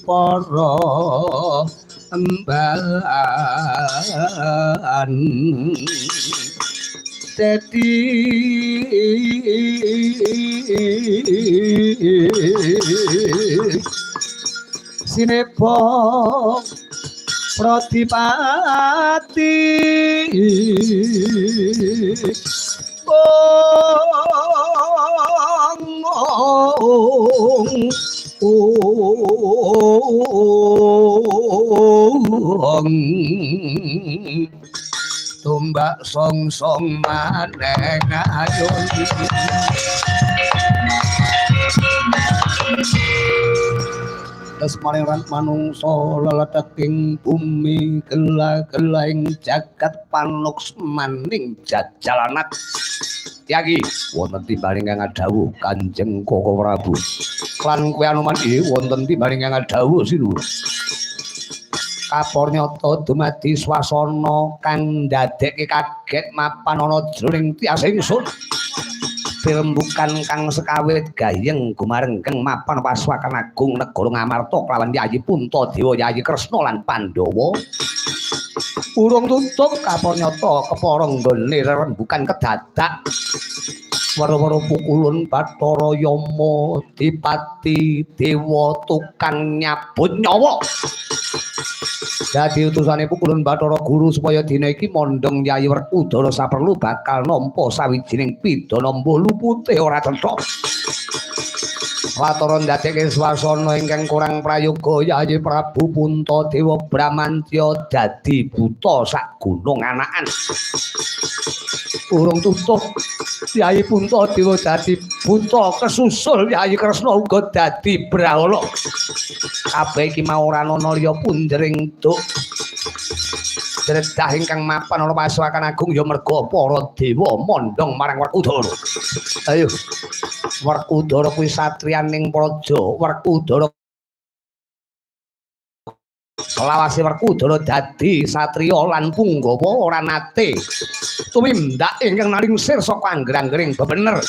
para embalan dadi sinepa pratipati tumbak song-song maneng ayun Lesmaning manungsa leleteking bumi gela-gelaing jagat panuksmaning jajalanak yagi wonten timbaling kang dawuh Kanjeng Koko Prabu lan kowe Anoman iki wonten timbaling kang dawuh sinuwun kapornyata dumadi swasana kang ndadekke kaget mapan ana jroning tias ingsun pirembugan kang sekawit gayeng gumarenggeng mapan Pasukan Agung negara Ngamarta kelawan Yayi Puntadewa Yayi Kresna lan Pandhawa urung tutuk kapornyata kepara nggone rerembugan kedadak waro-waro pukulun Bathara Yama Dipati Dewa tukang nyabut nyawa dadi utusane pukulun Bathara Guru supaya dina iki mondhong Yayi Werkudara saperlu bakal nampa sawijining pidana mbuh lupute ora cetha Watara ndadekke swasana ingkang kurang prayoga Yayi Prabu Puntadewa Bramantya dadi buta sak gunung anakan urung tutuk Yayi Puntadewa dadi buta kesusul Yayi Kresna uga dadi brahala kabeh iki mau ora ana liya pundering duk dredah ingkang mapan ana Pasukan Agung ya merga para dewa mondhong marang Werkudara ayo Werkudara kuwi satriyaning praja Werkudara selawase Werkudara dadi satriya lan punggawa ora nate tumindak ingkang nalingsir saka angger-anggering bebener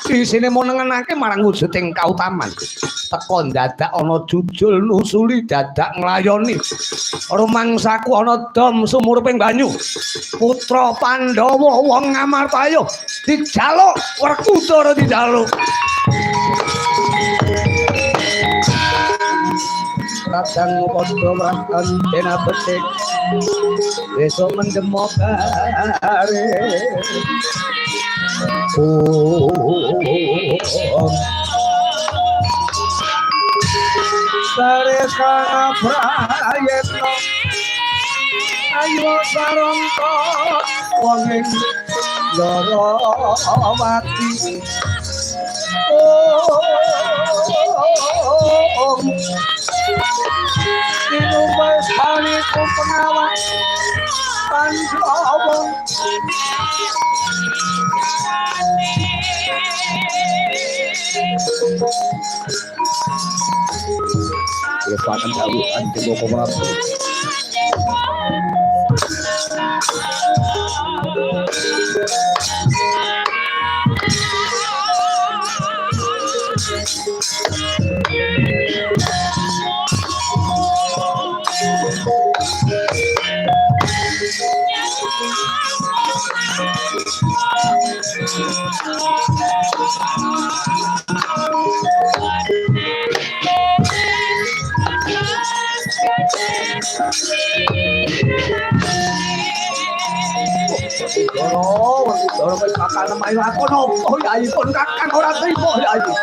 isine menengenake marang wujuding kautaman teka dadak ana jujul nusuli dadak nglayoni rumangsaku ana dom sumuruping banyu putra Pandhawa wong Ngamarta ayo dijaluk Werkudara dijaluk Radang padha wrakan dena betik besok mendemo bare sare kana prayetno ayo saronto wong Ndarawati Inumbal sekali ku pengawas Pandhawa Lepakan dawuh Kanjeng Koko Prabu Werkudara wis bakal nemahi lakon apa Yayi pun kakang ora trima Yayi